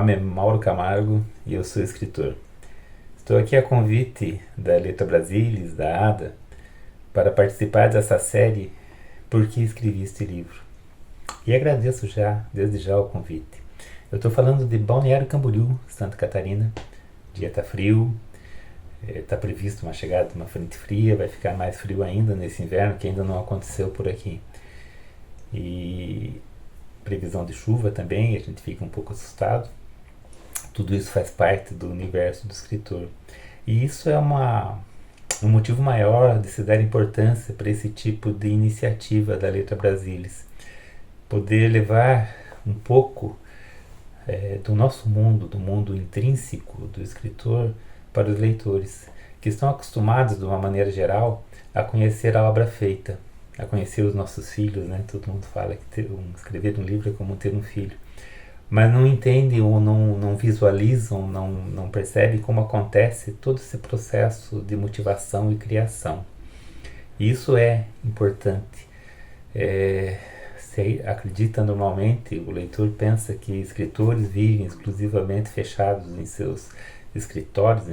nome é Mauro Camargo e eu sou escritor. Estou aqui a convite da Letra Brasilis, da ADA, para participar dessa série Por que escrevi este livro. E agradeço desde já o convite. Eu estou falando de Balneário Camboriú, Santa Catarina. O dia está frio, está previsto uma chegada de uma frente fria, vai ficar mais frio ainda nesse inverno, que ainda não aconteceu por aqui. E previsão de chuva também, a gente fica um pouco assustado. Tudo isso faz parte do universo do escritor. E isso é um motivo maior de se dar importância para esse tipo de iniciativa da Letra Brasilis. Poder levar um pouco do nosso mundo, do mundo intrínseco do escritor, para os leitores, que estão acostumados, de uma maneira geral, a conhecer a obra feita, a conhecer os nossos filhos, né? Todo mundo fala que escrever um livro é como ter um filho. Mas não entendem ou não visualizam, não percebem como acontece todo esse processo de motivação e criação. E isso é importante. Se acredita normalmente, o leitor pensa que escritores vivem exclusivamente fechados em seus escritórios,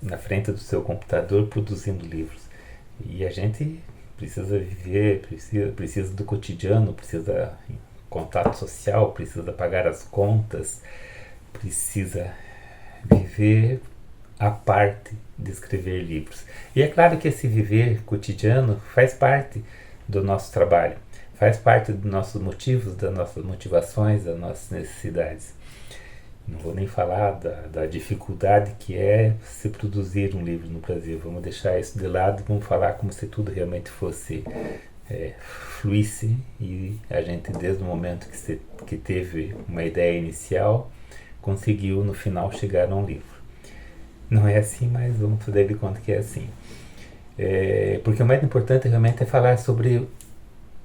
na frente do seu computador, produzindo livros. E a gente precisa viver, precisa do cotidiano, precisa contato social, precisa pagar as contas, precisa viver a parte de escrever livros. E é claro que esse viver cotidiano faz parte do nosso trabalho, faz parte dos nossos motivos, das nossas motivações, das nossas necessidades. Não vou nem falar da dificuldade que é se produzir um livro no Brasil. Vamos deixar isso de lado e vamos falar como se tudo realmente fosse fluísse, e a gente, desde o momento que teve uma ideia inicial, conseguiu no final chegar a um livro. Não é assim, mas vamos fazer de conta que é assim. Porque o mais importante realmente é falar sobre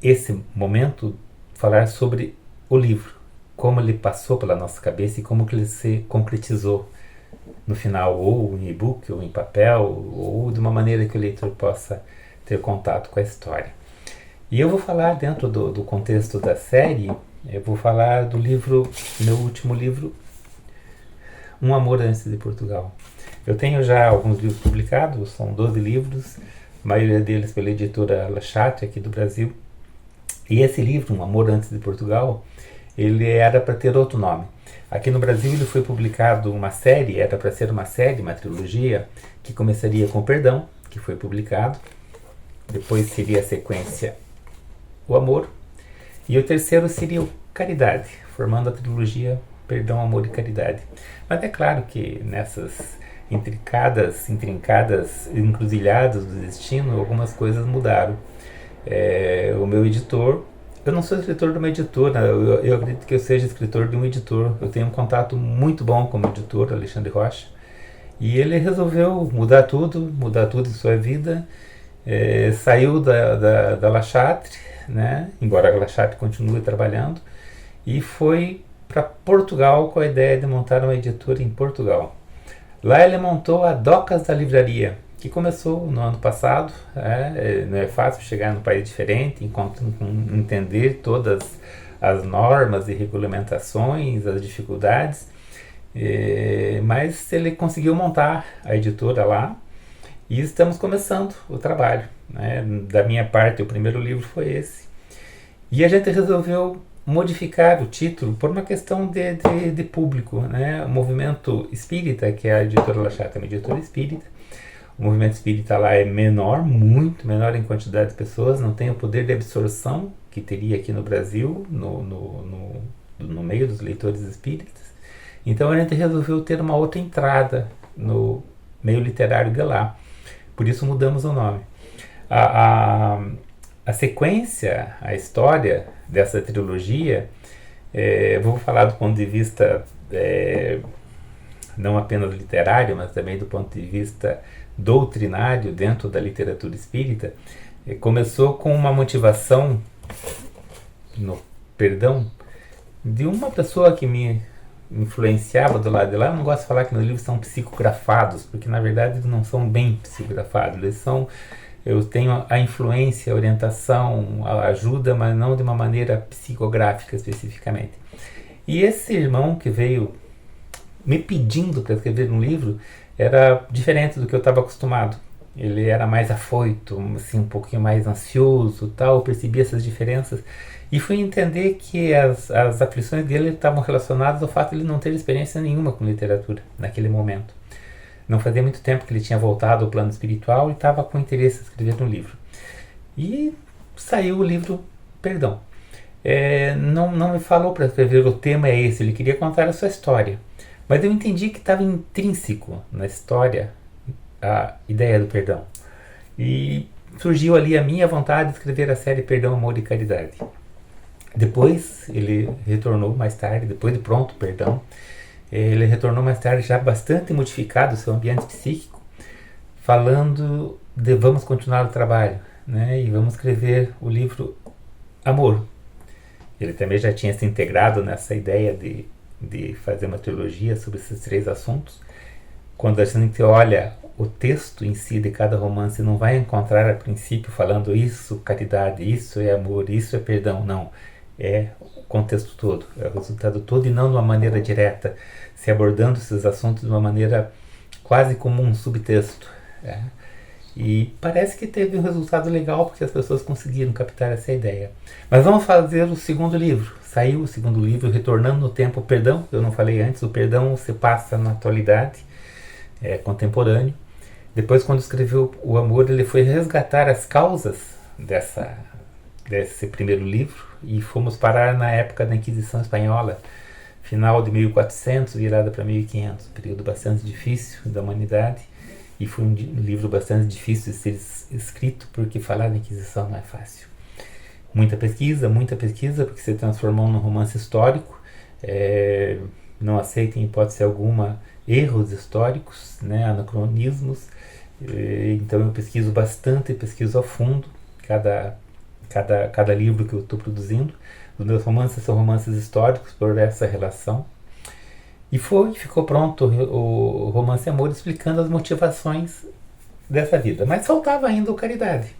esse momento, falar sobre o livro, como ele passou pela nossa cabeça e como que ele se concretizou no final, ou em e-book, ou em papel, ou de uma maneira que o leitor possa ter contato com a história. E eu vou falar, dentro do contexto da série, eu vou falar do livro, meu último livro, Um Amor Antes de Portugal. Eu tenho já alguns livros publicados, são 12 livros, a maioria deles pela editora La Chatre, aqui do Brasil. E esse livro, Um Amor Antes de Portugal, ele era para ter outro nome. Aqui no Brasil ele foi publicado uma série, era para ser uma série, uma trilogia, que começaria com Perdão, que foi publicado. Depois seria a sequência O Amor. E o terceiro seria o Caridade, formando a trilogia Perdão, Amor e Caridade. Mas é claro que nessas intrincadas encruzilhadas do destino, algumas coisas mudaram. O meu editor, eu não sou escritor de uma editora, eu acredito que eu seja escritor de um editor. Eu tenho um contato muito bom com o meu editor, Alexandre Rocha, e ele resolveu mudar tudo em sua vida. Saiu da La Chatre, né? Embora a La Chatre continue trabalhando, e foi para Portugal com a ideia de montar uma editora em Portugal. Lá ele montou a Docas da Livraria, que começou no ano passado. Não é fácil chegar num país diferente, entender todas as normas e regulamentações, as dificuldades, mas ele conseguiu montar a editora lá e estamos começando o trabalho, né? Da minha parte, o primeiro livro foi esse. E a gente resolveu modificar o título por uma questão de público, né? O movimento espírita, que é a editora La Chatre, é uma editora espírita. O movimento espírita lá é menor, muito menor em quantidade de pessoas, não tem o poder de absorção que teria aqui no Brasil, no meio dos leitores espíritas. Então a gente resolveu ter uma outra entrada no meio literário de lá. Por isso mudamos o nome. A sequência, a história dessa trilogia, vou falar do ponto de vista não apenas literário, mas também do ponto de vista doutrinário dentro da literatura espírita. Começou com uma motivação no Perdão de uma pessoa que me influenciava do lado de lá. Eu não gosto de falar que meus livros são psicografados, porque na verdade eles não são bem psicografados. Eu tenho a influência, a orientação, a ajuda, mas não de uma maneira psicográfica especificamente. E esse irmão que veio me pedindo para escrever um livro era diferente do que eu estava acostumado. Ele era mais afoito, assim, um pouquinho mais ansioso, tal. Eu percebi essas diferenças e fui entender que as aflições dele estavam relacionadas ao fato de ele não ter experiência nenhuma com literatura naquele momento. Não fazia muito tempo que ele tinha voltado ao plano espiritual e estava com interesse em escrever um livro. E saiu o livro Perdão. Não me falou para escrever o tema é esse, ele queria contar a sua história. Mas eu entendi que estava intrínseco na história a ideia do perdão. E surgiu ali a minha vontade de escrever a série Perdão, Amor e Caridade. Depois ele retornou mais tarde, depois de pronto, perdão, ele retornou mais tarde já bastante modificado o seu ambiente psíquico, falando de vamos continuar o trabalho, né? E vamos escrever o livro Amor. Ele também já tinha se integrado nessa ideia de fazer uma trilogia sobre esses 3 assuntos. Quando a gente olha o texto em si de cada romance, não vai encontrar a princípio falando isso, caridade, isso é amor, isso é perdão, não. É o contexto todo, é o resultado todo e não de uma maneira direta, se abordando esses assuntos de uma maneira quase como um subtexto. E parece que teve um resultado legal porque as pessoas conseguiram captar essa ideia. Mas vamos fazer o segundo livro. Saiu o segundo livro, Retornando no Tempo, o Perdão. Eu não falei antes, o perdão se passa na atualidade, é contemporâneo. Depois, quando escreveu o Amor, ele foi resgatar as causas desse primeiro livro e fomos parar na época da Inquisição Espanhola, final de 1400, virada para 1500, período bastante difícil da humanidade. E foi um livro bastante difícil de ser escrito, porque falar da Inquisição não é fácil. Muita pesquisa, porque se transformou num romance histórico. Não aceita em hipótese alguma erros históricos, né, anacronismos. Então eu pesquiso bastante, pesquiso a fundo cada livro que eu estou produzindo. Os meus romances são romances históricos por essa relação. E ficou pronto o romance Amor explicando as motivações dessa vida. Mas faltava ainda o Caridade.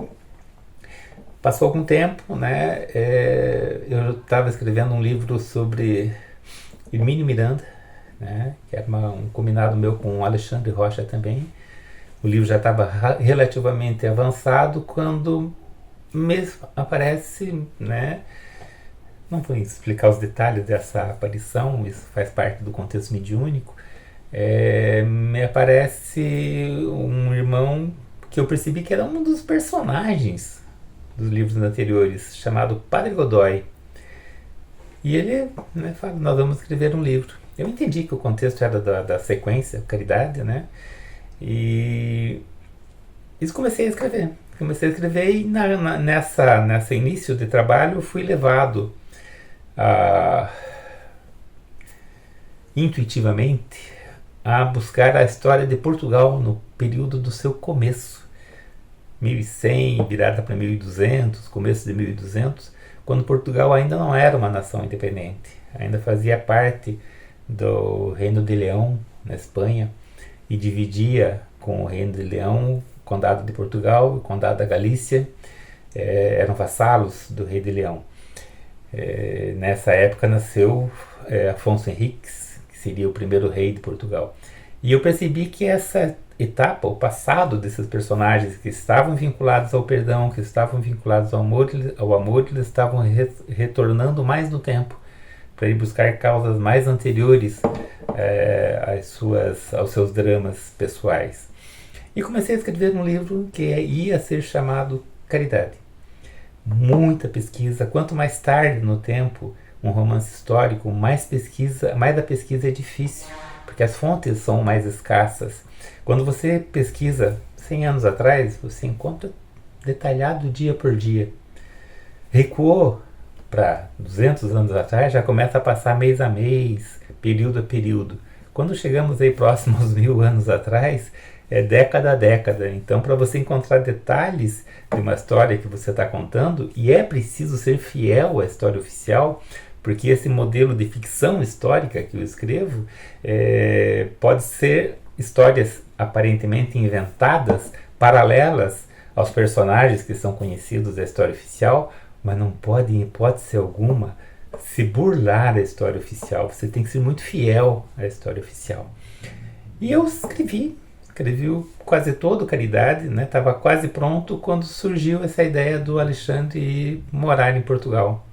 Passou algum tempo, né? Eu estava escrevendo um livro sobre Hermínio Miranda, né? Que era um combinado meu com o Alexandre Rocha também. O livro já estava relativamente avançado quando me aparece, né? Não vou explicar os detalhes dessa aparição, isso faz parte do contexto mediúnico. Me aparece um irmão que eu percebi que era um dos personagens dos livros anteriores, chamado Padre Godoy. E ele, né, fala, nós vamos escrever um livro. Eu entendi que o contexto era da sequência, Caridade, né? E isso comecei a escrever. E nessa início de trabalho eu fui levado intuitivamente a buscar a história de Portugal no período do seu começo, 1100, virada para 1200, começo de 1200, quando Portugal ainda não era uma nação independente, ainda fazia parte do Reino de Leão, na Espanha, e dividia com o Reino de Leão o Condado de Portugal e o Condado da Galícia, eram vassalos do Rei de Leão. Nessa época nasceu Afonso Henriques, que seria o primeiro rei de Portugal. E eu percebi que essa etapa, o passado desses personagens que estavam vinculados ao perdão, que estavam vinculados ao amor, eles estavam retornando mais no tempo, para ir buscar causas mais anteriores aos seus dramas pessoais. E comecei a escrever um livro que ia ser chamado Caridade. Muita pesquisa, quanto mais tarde no tempo um romance histórico, mais a pesquisa é difícil, porque as fontes são mais escassas. Quando você pesquisa 100 anos atrás, você encontra detalhado dia por dia. Recuou para 200 anos atrás, já começa a passar mês a mês, período a período. Quando chegamos aí próximos aos 1000 anos atrás, é década a década. Então, para você encontrar detalhes de uma história que você está contando, e é preciso ser fiel à história oficial, porque esse modelo de ficção histórica que eu escrevo pode ser histórias aparentemente inventadas, paralelas aos personagens que são conhecidos da história oficial, mas não pode, em hipótese alguma, se burlar da história oficial, você tem que ser muito fiel à história oficial. E eu escrevi quase todo Caridade, né? Estava quase pronto quando surgiu essa ideia do Alexandre ir morar em Portugal.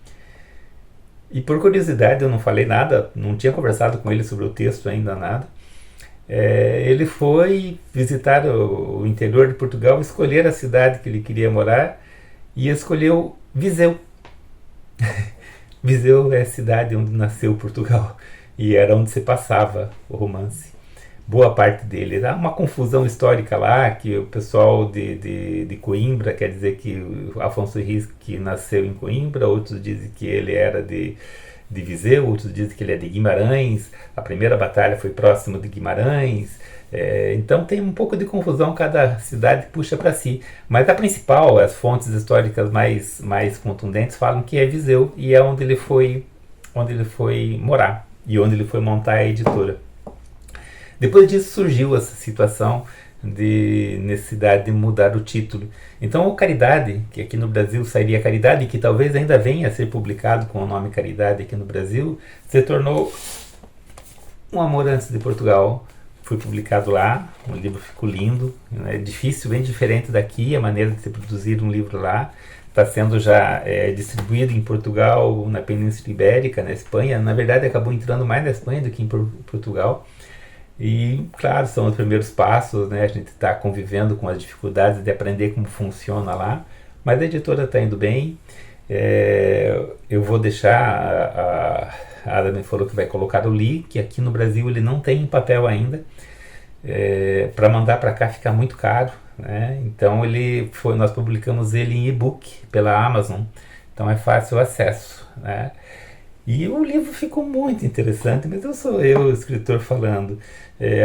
E por curiosidade, eu não falei nada, não tinha conversado com ele sobre o texto ainda, nada. Ele foi visitar o interior de Portugal, escolher a cidade que ele queria morar e escolheu Viseu. Viseu é a cidade onde nasceu Portugal e era onde se passava o romance. Boa parte dele. Há uma confusão histórica lá, que o pessoal de Coimbra quer dizer que o Afonso Henriques nasceu em Coimbra, outros dizem que ele era de Viseu, outros dizem que ele é de Guimarães, a primeira batalha foi próximo de Guimarães, então tem um pouco de confusão, cada cidade puxa para si, mas a principal, as fontes históricas mais contundentes falam que é Viseu e é onde ele foi morar e onde ele foi montar a editora. Depois disso surgiu essa situação de necessidade de mudar o título. Então o Caridade, que aqui no Brasil sairia Caridade, que talvez ainda venha a ser publicado com o nome Caridade aqui no Brasil, se tornou Um Amor Antes de Portugal. Foi publicado lá, o livro ficou lindo, é difícil, bem diferente daqui, a maneira de se produzir um livro lá. Está sendo já distribuído em Portugal, na Península Ibérica, na Espanha. Na verdade acabou entrando mais na Espanha do que em Portugal. E, claro, são os primeiros passos, né? A gente está convivendo com as dificuldades de aprender como funciona lá, mas a editora está indo bem. Eu vou deixar, a Ada me falou que vai colocar o link, aqui no Brasil ele não tem em papel ainda, para mandar para cá fica muito caro, né? Então nós publicamos ele em e-book pela Amazon, então é fácil o acesso, né? E o livro ficou muito interessante, mas eu sou o escritor falando.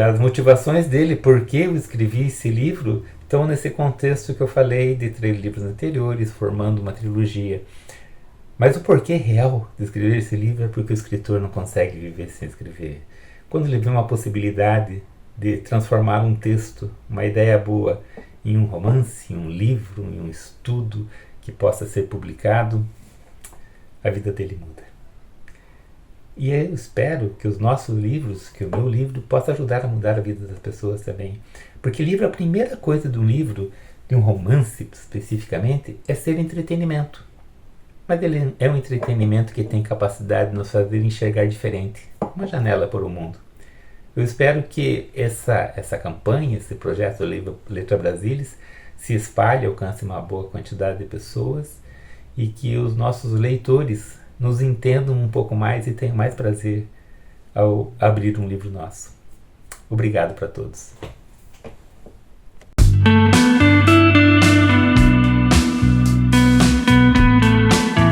As motivações dele, por que eu escrevi esse livro, estão nesse contexto que eu falei de 3 livros anteriores, formando uma trilogia. Mas o porquê real de escrever esse livro é porque o escritor não consegue viver sem escrever. Quando ele vê uma possibilidade de transformar um texto, uma ideia boa, em um romance, em um livro, em um estudo que possa ser publicado, a vida dele muda. E eu espero que os nossos livros, que o meu livro, possa ajudar a mudar a vida das pessoas também. Porque livro, a primeira coisa de um livro, de um romance especificamente, é ser entretenimento. Mas ele é um entretenimento que tem capacidade de nos fazer enxergar diferente. Uma janela para o mundo. Eu espero que essa campanha, esse projeto do livro Letra Brasilis, se espalhe, alcance uma boa quantidade de pessoas e que os nossos leitores nos entendam um pouco mais e tenham mais prazer ao abrir um livro nosso. Obrigado para todos.